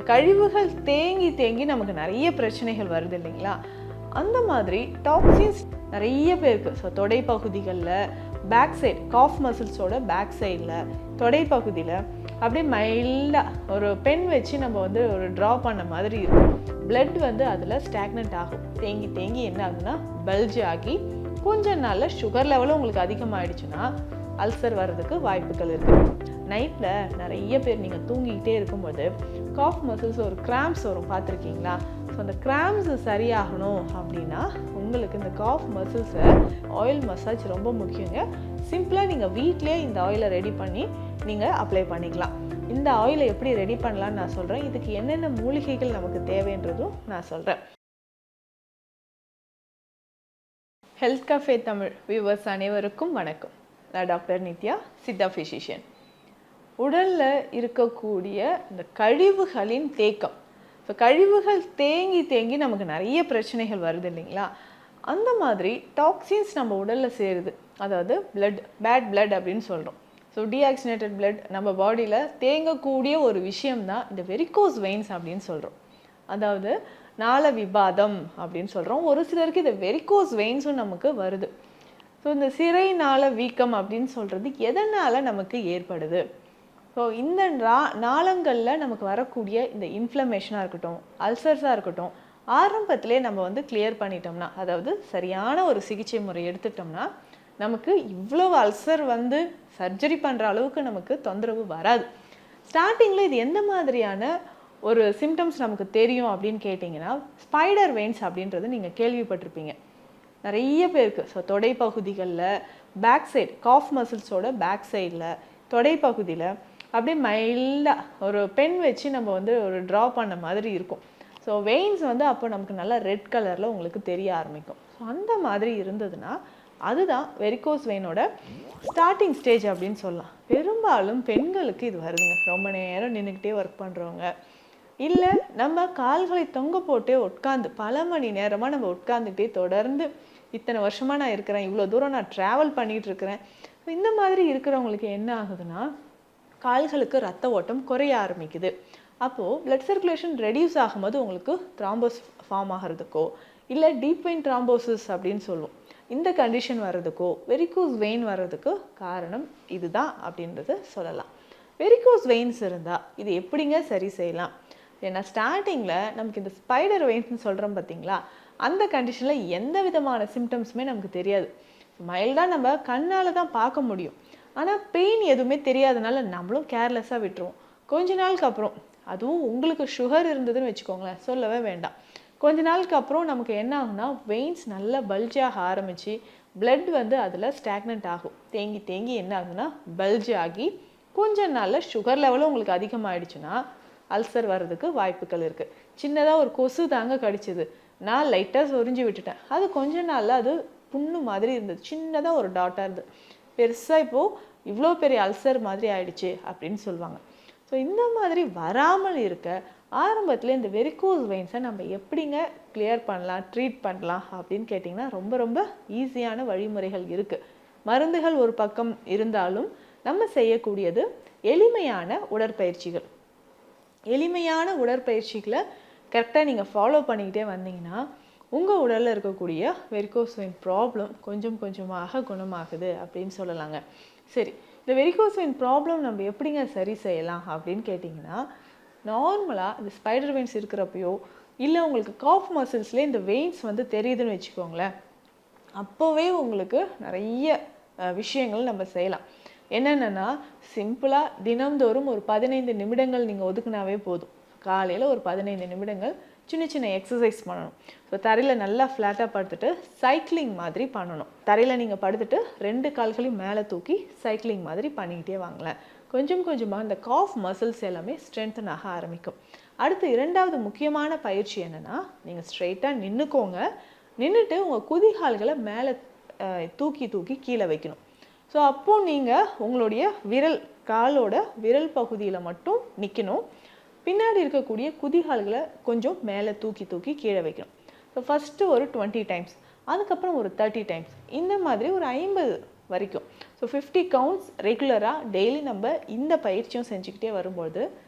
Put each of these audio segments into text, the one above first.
கழிவுகள் தேங்கி தேங்கி நமக்கு நிறைய பிரச்சனைகள் வருது இல்லைங்களா? அந்த மாதிரி டாக்ஸின்ஸ் நிறைய பேருக்கு தொடை பகுதிகளில் பேக் சைடு காஃப் மசில்ஸோட பேக் சைடில் தொடை பகுதியில் அப்படியே மைல்டாக ஒரு பென் வச்சு நம்ம வந்து ஒரு ட்ரா பண்ண மாதிரி இருக்கும். பிளட் வந்து அதில் ஸ்டாக்னண்ட் ஆகும். தேங்கி தேங்கி என்ன ஆகுதுன்னா பல்ஜ் ஆகி கொஞ்ச நாளில் சுகர் லெவலும் உங்களுக்கு அதிகமாகிடுச்சுன்னா அல்சர் வர்றதுக்கு வாய்ப்புகள் இருக்குது. நைட்டில் நிறைய பேர் நீங்கள் தூங்கிக்கிட்டே இருக்கும்போது காஃப் மசில்ஸ் ஒரு கிராம்ப்ஸ் வரும், பார்த்துருக்கீங்களா? ஸோ அந்த கிராம்ஸ் சரியாகணும் அப்படின்னா உங்களுக்கு இந்த காஃப் மசில்ஸை ஆயில் மசாஜ் ரொம்ப முக்கியங்க. சிம்பிளாக நீங்கள் வீட்டிலே இந்த ஆயிலை ரெடி பண்ணி நீங்கள் அப்ளை பண்ணிக்கலாம். இந்த ஆயிலை எப்படி ரெடி பண்ணலான்னு நான் சொல்கிறேன். இதுக்கு என்னென்ன மூலிகைகள் நமக்கு தேவைன்றதும் நான் சொல்கிறேன். ஹெல்த் கஃபே தமிழ் வியூவர்ஸ் அனைவருக்கும் வணக்கம். நான் டாக்டர் நித்யா, சித்தா ஃபிசிஷியன். உடலில் இருக்கக்கூடிய இந்த கழிவுகளின் தேக்கம், ஸோ கழிவுகள் தேங்கி தேங்கி நமக்கு நிறைய பிரச்சனைகள் வருது இல்லைங்களா? அந்த மாதிரி டாக்ஸின்ஸ் நம்ம உடலில் சேருது. அதாவது பேட் பிளட் அப்படின்னு சொல்கிறோம். ஸோ டீஆக்சினேட்டட் பிளட் நம்ம பாடியில் தேங்கக்கூடிய ஒரு விஷயம்தான் இந்த வெரிகோஸ் வெயின்ஸ் அப்படின்னு சொல்கிறோம். அதாவது நாள விபாதம் அப்படின்னு சொல்கிறோம். ஒரு சிலருக்கு இந்த வெரிகோஸ் வெயின்ஸும் நமக்கு வருது. ஸோ இந்த சிரை நாள வீக்கம் அப்படின்னு சொல்கிறது எதனால் நமக்கு ஏற்படுது? ஸோ இந்த நாளங்களில் நமக்கு வரக்கூடிய இந்த இன்ஃப்ளமேஷனாக இருக்கட்டும், அல்சர்ஸாக இருக்கட்டும், ஆரம்பத்திலே நம்ம வந்து கிளியர் பண்ணிட்டோம்னா, அதாவது சரியான ஒரு சிகிச்சை முறை எடுத்துட்டோம்னா நமக்கு இவ்வளோ அல்சர் வந்து சர்ஜரி பண்ணுற அளவுக்கு நமக்கு தொந்தரவு வராது. ஸ்டார்டிங்கில் இது எந்த மாதிரியான ஒரு சிம்டம்ஸ் நமக்கு தெரியும் அப்படின்னு கேட்டிங்கன்னா, ஸ்பைடர் வெயின்ஸ் அப்படின்றது நீங்கள் கேள்விப்பட்டிருப்பீங்க நிறைய பேருக்கு. ஸோ தொடை பகுதிகளில் பேக் சைடு காஃப் மசில்ஸோட பேக் சைடில் தொடை பகுதியில் அப்படியே மைல்டாக ஒரு பென் வச்சு நம்ம வந்து ஒரு ட்ரா பண்ண மாதிரி இருக்கும். ஸோ வெயின்ஸ் வந்து அப்போ நமக்கு நல்லா ரெட் கலரில் உங்களுக்கு தெரிய ஆரம்பிக்கும். ஸோ அந்த மாதிரி இருந்ததுன்னா அதுதான் வெரிகோஸ் வெயினோட ஸ்டார்டிங் ஸ்டேஜ் அப்படின்னு சொல்லலாம். பெரும்பாலும் பெண்களுக்கு இது வருதுங்க. ரொம்ப நேரம் நின்றுக்கிட்டே ஒர்க் பண்ணுறவங்க, இல்லை நம்ம கால்களை தொங்க போட்டே உட்காந்து பல மணி நேரமாக நம்ம உட்காந்துக்கிட்டே தொடர்ந்து இத்தனை வருஷமாக நான் இருக்கிறேன், இவ்வளோ தூரம் நான் ட்ராவல் பண்ணிகிட்டு இருக்கிறேன். இந்த மாதிரி இருக்கிறவங்களுக்கு என்ன ஆகுதுன்னா கால்களுக்கு ரத்த ஓட்டம் குறைய ஆரம்பிக்குது. அப்போது பிளட் சர்க்குலேஷன் ரெடியூஸ் ஆகும்போது உங்களுக்கு த்ராம்போஸ் ஃபார்ம் ஆகிறதுக்கோ, இல்லை டீப் வெயின் த்ராம்போசிஸ் அப்படின்னு சொல்லுவோம், இந்த கண்டிஷன் வர்றதுக்கோ, வெரிகோஸ் வெயின் வர்றதுக்கு காரணம் இதுதான் அப்படின்றது சொல்லலாம். வெரிகோஸ் வெயின்ஸ் இருந்தால் இது எப்படிங்க சரி செய்யலாம்? ஏன்னா ஸ்டார்டிங்கில் நமக்கு இந்த ஸ்பைடர் வெயின்ஸ்னு சொல்கிறோம் பார்த்தீங்களா, அந்த கண்டிஷனில் எந்த விதமான சிம்டம்ஸுமே நமக்கு தெரியாது. மைல்டாக நம்ம கண்ணால் தான் பார்க்க முடியும். ஆனால் பெயின் எதுவுமே தெரியாதனால நம்மளும் கேர்லெஸ்ஸாக விட்டுருவோம். கொஞ்ச நாளுக்கு அப்புறம், அதுவும் உங்களுக்கு சுகர் இருந்ததுன்னு வச்சுக்கோங்களேன், சொல்லவே வேண்டாம். கொஞ்ச நாளுக்கு அப்புறம் நமக்கு என்ன ஆகும்னா வெயின்ஸ் நல்லா பல்ஜாக ஆரம்பித்து பிளட் வந்து அதில் ஸ்டாக்னண்ட் ஆகும். தேங்கி தேங்கி என்ன ஆகுதுன்னா பல்ஜ் ஆகி கொஞ்ச நாளில் சுகர் லெவலும் உங்களுக்கு அதிகமாகிடுச்சுன்னா அல்சர் வர்றதுக்கு வாய்ப்புகள் இருக்குது. சின்னதாக ஒரு கொசு தாங்க கடிச்சிது, நான் லைட்டாக சொரிஞ்சு விட்டுட்டேன், அது கொஞ்ச நாளில் அது புண்ணு மாதிரி இருந்தது, சின்னதாக ஒரு டாட்டாக இருந்தது, பெருசாக இப்போது இவ்வளோ பெரிய அல்சர் மாதிரி ஆயிடுச்சு அப்படின்னு சொல்லுவாங்க. ஸோ இந்த மாதிரி வராமல் இருக்க ஆரம்பத்தில் இந்த வெரிகோஸ் வெயின்ஸை நம்ம எப்படிங்க கிளியர் பண்ணலாம், ட்ரீட் பண்ணலாம் அப்படின்னு கேட்டிங்கன்னா ரொம்ப ரொம்ப ஈஸியான வழிமுறைகள் இருக்குது. மருந்துகள் ஒரு பக்கம் இருந்தாலும் நம்ம செய்யக்கூடியது எளிமையான உடற்பயிற்சிகள். எளிமையான உடற்பயிற்சிகளை கரெக்டாக நீங்கள் ஃபாலோ பண்ணிக்கிட்டே வந்தீங்கன்னா உங்கள் உடலில் இருக்கக்கூடிய வெரிகோஸ் வெயின் ப்ராப்ளம் கொஞ்சம் கொஞ்சமாக குணமாகுது அப்படின்னு சொல்லலாங்க. சரி, இந்த வெரிகோஸ் வெயின் ப்ராப்ளம் நம்ம எப்படிங்க சரி செய்யலாம் அப்படின்னு கேட்டிங்கன்னா, நார்மலாக இந்த ஸ்பைடர் வெயின்ஸ் இருக்கிறப்பையோ, இல்லை உங்களுக்கு காஃப் மசில்ஸ்லேயே இந்த வெயின்ஸ் வந்து தெரியுதுன்னு வச்சுக்கோங்களேன், அப்போவே உங்களுக்கு நிறைய விஷயங்கள் நம்ம செய்யலாம். என்னென்னா, சிம்பிளாக தினம்தோறும் ஒரு 15 நிமிடங்கள் நீங்கள் ஒதுக்குனாவே போதும். காலையில் ஒரு 15 நிமிடங்கள் சின்ன சின்ன எக்ஸசைஸ் பண்ணணும். ஸோ தரையில் நல்லா ஃப்ளாட்டாக படுத்துட்டு சைக்கிளிங் மாதிரி பண்ணணும். தரையில் நீங்கள் படுத்துட்டு 2 கால்களையும் மேலே தூக்கி சைக்கிளிங் மாதிரி பண்ணிக்கிட்டே வாங்களேன். கொஞ்சம் கொஞ்சமாக இந்த காஃப் மசில்ஸ் எல்லாமே ஸ்ட்ரென்தன் ஆக ஆரம்பிக்கும். அடுத்து 2வது முக்கியமான பயிற்சி என்னென்னா, நீங்கள் ஸ்ட்ரெயிட்டாக நின்றுக்கோங்க. நின்றுட்டு உங்கள் குதிகால்களை மேலே தூக்கி தூக்கி கீழே வைக்கணும். ஸோ அப்போது நீங்கள் உங்களுடைய காலோட விரல் பகுதியில் மட்டும் நிற்கணும். பின்னாடி இருக்கக்கூடிய குதிகால்களை கொஞ்சம் மேலே தூக்கி தூக்கி கீழே வைக்கணும். ஸோ ஃபஸ்ட்டு ஒரு 20 டைம்ஸ், அதுக்கப்புறம் ஒரு 30 டைம்ஸ், இந்த மாதிரி ஒரு 50 வரைக்கும். ஸோ 50 கவுண்ட்ஸ் ரெகுலராக டெய்லி நம்ம இந்த பயிற்சியும் செஞ்சுக்கிட்டே வரும்போது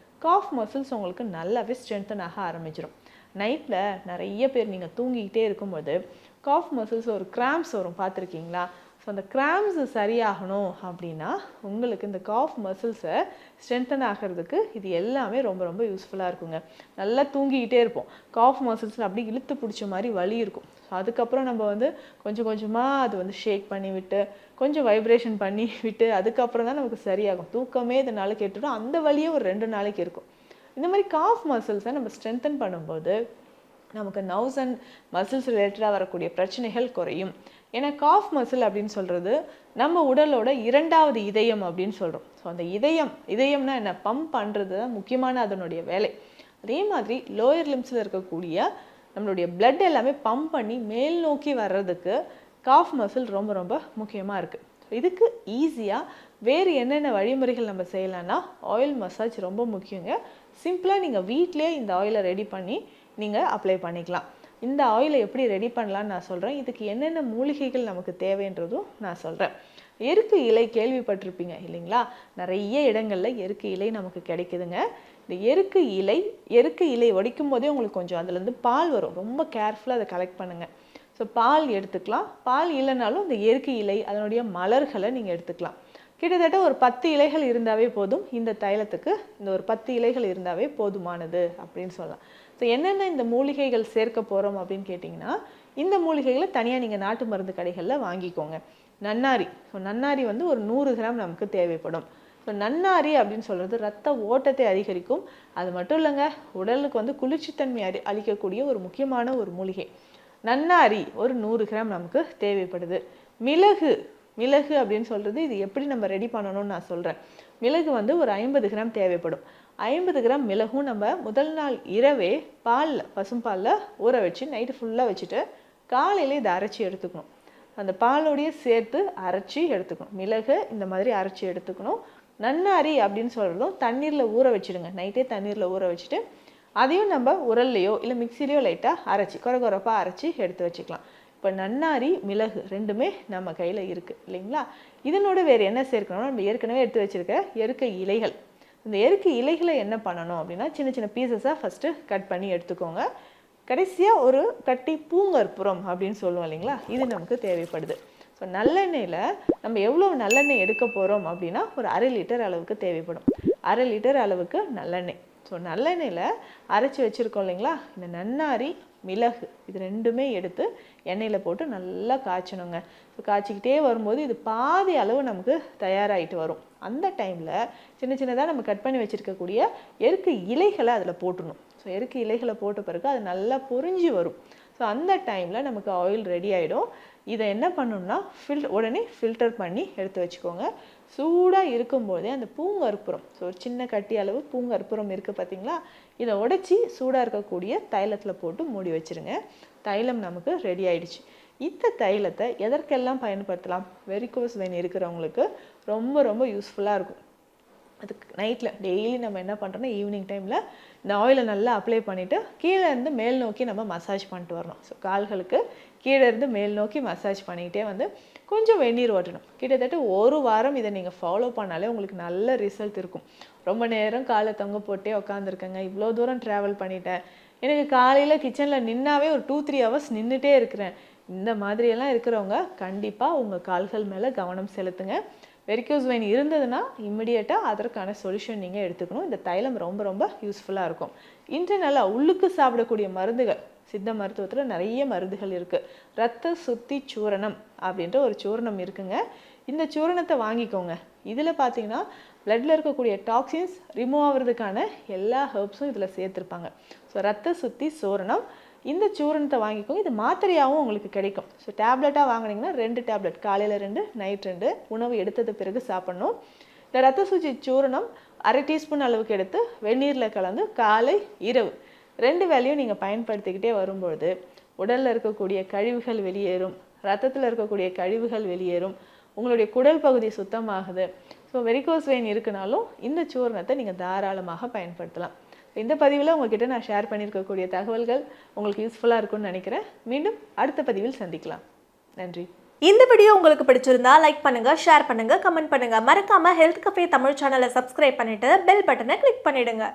காஃப் மசில்ஸ் உங்களுக்கு நல்லாவே ஸ்ட்ரென்தன் ஆக ஆரம்பிச்சிடும். நைட்டில் நிறைய பேர் நீங்கள் தூங்கிக்கிட்டே இருக்கும்போது காஃப் மசில்ஸ் ஒரு கிராம்ப்ஸ் வரும், பார்த்துருக்கீங்களா? ஸோ அந்த கிராம்ஸ் சரியாகணும் அப்படின்னா உங்களுக்கு இந்த காஃப் மசில்ஸை ஸ்ட்ரென்தன் ஆகிறதுக்கு இது எல்லாமே ரொம்ப ரொம்ப யூஸ்ஃபுல்லாக இருக்குங்க. நல்லா தூங்கிக்கிட்டே இருப்போம், காஃப் மசில்ஸில் அப்படி இழுத்து பிடிச்ச மாதிரி வலி இருக்கும். ஸோ அதுக்கப்புறம் நம்ம கொஞ்சம் கொஞ்சமாக அது ஷேக் பண்ணி விட்டு கொஞ்சம் வைப்ரேஷன் பண்ணி விட்டு அதுக்கப்புறம் தான் நமக்கு சரியாகும். தூக்கமே இதனால் கெட்டுடும், அந்த வலியே ஒரு 2 நாளைக்கு இருக்கும். இந்த மாதிரி காஃப் மசில்ஸை நம்ம ஸ்ட்ரென்தன் பண்ணும்போது நமக்கு நர்வ்ஸ் அண்ட் மசில்ஸ் ரிலேட்டடாக வரக்கூடிய பிரச்சனைகள் குறையும். ஏன்னா காஃப் மசில் அப்படின்னு சொல்கிறது நம்ம உடலோட 2வது இதயம் அப்படின்னு சொல்கிறோம். ஸோ அந்த இதயம்னா என்ன, பம்ப் பண்ணுறது தான் முக்கியமான அதனுடைய வேலை. அதே மாதிரி லோயர் லிம்ஸில் இருக்கக்கூடிய நம்மளுடைய பிளட் எல்லாமே பம்ப் பண்ணி மேல் நோக்கி வர்றதுக்கு காஃப் மசில் ரொம்ப ரொம்ப முக்கியமாக இருக்குது. இதுக்கு ஈஸியாக வேறு என்னென்ன வழிமுறைகள் நம்ம செய்யலாம்னா ஆயில் மசாஜ் ரொம்ப முக்கியங்க. சிம்பிளாக நீங்கள் வீட்டிலே இந்த ஆயிலை ரெடி பண்ணி நீங்கள் அப்ளை பண்ணிக்கலாம். இந்த ஆயிலை எப்படி ரெடி பண்ணலான்னு நான் சொல்கிறேன். இதுக்கு என்னென்ன மூலிகைகள் நமக்கு தேவைன்றதும் நான் சொல்கிறேன். எருக்கு இலை கேள்விப்பட்டிருப்பீங்க இல்லைங்களா? நிறைய இடங்களில் எருக்கு இலை நமக்கு கிடைக்குதுங்க. இந்த எருக்கு இலை ஒடிக்கும் போதே உங்களுக்கு கொஞ்சம் அதுலேருந்து பால் வரும். ரொம்ப கேர்ஃபுல்லாக அதை கலெக்ட் பண்ணுங்கள். ஸோ பால் எடுத்துக்கலாம். பால் இல்லைனாலும் இந்த எருக்கு இலை அதனுடைய மலர்களை நீங்கள் எடுத்துக்கலாம். கிட்டத்தட்ட ஒரு 10 இலைகள் இருந்தாவே போதும். இந்த தைலத்துக்கு இந்த ஒரு 10 இலைகள் இருந்தாவே போதுமானது அப்படின்னு சொல்லலாம். ஸோ என்னென்ன இந்த மூலிகைகள் சேர்க்க போகிறோம் அப்படின்னு கேட்டிங்கன்னா, இந்த மூலிகைகளை தனியாக நீங்கள் நாட்டு மருந்து கடைகளில் வாங்கிக்கோங்க. நன்னாரி, ஸோ நன்னாரி ஒரு 100 கிராம் நமக்கு தேவைப்படும். ஸோ நன்னாரி அப்படின்னு சொல்கிறது ரத்த ஓட்டத்தை அதிகரிக்கும். அது மட்டும் இல்லைங்க, உடலுக்கு குளிர்ச்சித்தன்மை அளிக்கக்கூடிய ஒரு முக்கியமான ஒரு மூலிகை. நன்னாரி ஒரு 100 கிராம் நமக்கு தேவைப்படுது. மிளகு அப்படின்னு சொல்கிறது இது எப்படி நம்ம ரெடி பண்ணணும்னு நான் சொல்கிறேன். மிளகு ஒரு 50 கிராம் தேவைப்படும். 50 கிராம் மிளகும் நம்ம முதல் நாள் இரவே பசும்பாலில் ஊற வச்சு நைட்டு ஃபுல்லாக வச்சுட்டு காலையில் இதை அரைச்சி எடுத்துக்கணும். அந்த பாலோடைய சேர்த்து அரைச்சி எடுத்துக்கணும். மிளகு இந்த மாதிரி அரைச்சி எடுத்துக்கணும். நன்னாரி அப்படின்னு சொல்கிறதும் தண்ணீரில் ஊற வச்சுடுங்க. நைட்டே தண்ணீரில் ஊற வச்சுட்டு அதையும் நம்ம உரல்லையோ இல்லை மிக்சிலையோ லைட்டாக அரைச்சி கொரப்பாக அரைச்சி எடுத்து வச்சுக்கலாம். இப்போ நன்னாரி மிளகு ரெண்டுமே நம்ம கையில் இருக்குது இல்லைங்களா? இதனோட வேறு என்ன சேர்க்கணும்னா நம்ம ஏற்கனவே எடுத்து வச்சுருக்க எருக்கை இலைகள். இந்த எருக்கு இலைகளை என்ன பண்ணணும் அப்படின்னா சின்ன சின்ன பீசஸாக ஃபஸ்ட்டு கட் பண்ணி எடுத்துக்கோங்க. கடைசியாக ஒரு கட்டி பூங்கற்புறம் அப்படின்னு சொல்லுவோம் இல்லைங்களா, இது நமக்கு தேவைப்படுது. ஸோ நல்லெண்ணெயில் நம்ம எவ்வளோ நல்லெண்ணெய் எடுக்க போகிறோம் அப்படின்னா ஒரு 1/2 லிட்டர் அளவுக்கு தேவைப்படும். 1/2 லிட்டர் அளவுக்கு நல்லெண்ணெய். ஸோ நல்லெண்ணெயில் அரைச்சி வச்சுருக்கோம் இல்லைங்களா, இந்த நன்னாரி மிளகு இது ரெண்டுமே எடுத்து எண்ணெயில் போட்டு நல்லா காய்ச்சணுங்க. ஸோ காய்ச்சிக்கிட்டே வரும்போது இது பாதி அளவு நமக்கு தயாராகிட்டு வரும். அந்த டைமில் சின்ன சின்னதாக நம்ம கட் பண்ணி வச்சுருக்கக்கூடிய எருக்கு இலைகளை அதில் போட்டுடணும். ஸோ எருக்கு இலைகளை போட்ட பிறகு அது நல்லா பொரிஞ்சு வரும். ஸோ அந்த டைமில் நமக்கு ஆயில் ரெடி ஆகிடும். இதை என்ன பண்ணணும்னா உடனே ஃபில்டர் பண்ணி எடுத்து வச்சுக்கோங்க. சூடாக இருக்கும்போதே அந்த பூங்கற்புறம், ஸோ ஒரு சின்ன கட்டி அளவு பூங்கற்புறம் இருக்குது பார்த்தீங்களா, இதை உடைச்சி சூடாக இருக்கக்கூடிய தைலத்தில் போட்டு மூடி வச்சுருங்க. தைலம் நமக்கு ரெடி ஆகிடுச்சு. இந்த தைலத்தை எதற்கெல்லாம் பயன்படுத்தலாம்? வெரிகோஸ் வெயின் இருக்கிறவங்களுக்கு ரொம்ப ரொம்ப யூஸ்ஃபுல்லாக இருக்கும். அதுக்கு நைட்டில் டெய்லி நம்ம என்ன பண்ணுறோன்னா ஈவினிங் டைமில் இந்த ஆயிலை நல்லா அப்ளை பண்ணிவிட்டு கீழே இருந்து மேல் நோக்கி நம்ம மசாஜ் பண்ணிட்டு வரணும். ஸோ கால்களுக்கு கீழே இருந்து மேல் நோக்கி மசாஜ் பண்ணிக்கிட்டே கொஞ்சம் வெந்நீர் ஓட்டணும். கிட்டத்தட்ட 1 வாரம் இதை நீங்கள் ஃபாலோ பண்ணாலே உங்களுக்கு நல்ல ரிசல்ட் இருக்கும். ரொம்ப நேரம் காலை தொங்க போட்டே உட்காந்துருக்கேங்க, இவ்வளோ தூரம் ட்ராவல் பண்ணிட்டேன், எனக்கு காலையில் கிச்சனில் நின்னாவே ஒரு 2-3 ஹவர்ஸ் நின்றுட்டே இருக்கிறேன், இந்த மாதிரியெல்லாம் இருக்கிறவங்க கண்டிப்பாக உங்கள் கால்கள் மேலே கவனம் செலுத்துங்க. வெரிகோஸ் வெயின் இருந்ததுன்னா இம்மிடியேட்டாக அதற்கான சொல்யூஷன் நீங்கள் எடுத்துக்கணும். இந்த தைலம் ரொம்ப ரொம்ப யூஸ்ஃபுல்லாக இருக்கும். இன்டர்னலாக உள்ளுக்கு சாப்பிடக்கூடிய மருந்துகள், சித்த மருத்துவத்தில் நிறைய மருந்துகள் இருக்குது. ரத்த சுத்தி சூரணம் அப்படின்ற ஒரு சூரணம் இருக்குங்க. இந்த சூரணத்தை வாங்கிக்கோங்க. இதில் பார்த்தீங்கன்னா பிளட்டில் இருக்கக்கூடிய டாக்ஸின்ஸ் ரிமூவ் ஆகிறதுக்கான எல்லா ஹெர்ப்ஸும் இதில் சேர்த்துருப்பாங்க. ஸோ ரத்த சுத்தி சூரணம், இந்த சூரணத்தை வாங்கிக்கோங்க. இது மாத்திரையாகவும் உங்களுக்கு கிடைக்கும். ஸோ டேப்லெட்டாக வாங்கினீங்கன்னா 2 டேப்லெட், காலையில் 2 நைட் 2 உணவு எடுத்தது பிறகு சாப்பிட்ணும். இந்த ரத்த சுத்தி சூரணம் 1/2 டீஸ்பூன் அளவுக்கு எடுத்து வெந்நீரில் கலந்து காலை இரவு 2 வேளையும் நீங்கள் பயன்படுத்திக்கிட்டே வரும்பொழுது உடலில் இருக்கக்கூடிய கழிவுகள் வெளியேறும், ரத்தத்தில் இருக்கக்கூடிய கழிவுகள் வெளியேறும், உங்களுடைய குடல் பகுதி சுத்தமாகுது. ஸோ வெரிகோஸ் வெயின் இருக்குனாலும் இந்த சூரணத்தை நீங்கள் தாராளமாக பயன்படுத்தலாம். இந்த பதிவில் உங்ககிட்ட நான் ஷேர் பண்ணியிருக்கக்கூடிய தகவல்கள் உங்களுக்கு யூஸ்ஃபுல்லாக இருக்கும்னு நினைக்கிறேன். மீண்டும் அடுத்த பதிவில் சந்திக்கலாம். நன்றி. இந்த வீடியோ உங்களுக்கு பிடிச்சிருந்தா லைக் பண்ணுங்க, ஷேர் பண்ணுங்க, கமெண்ட் பண்ணுங்க. மறக்காம ஹெல்த் கஃபே தமிழ் சேனலை சப்ஸ்கிரைப் பண்ணிட்டு பெல் பட்டனை கிளிக் பண்ணிடுங்க.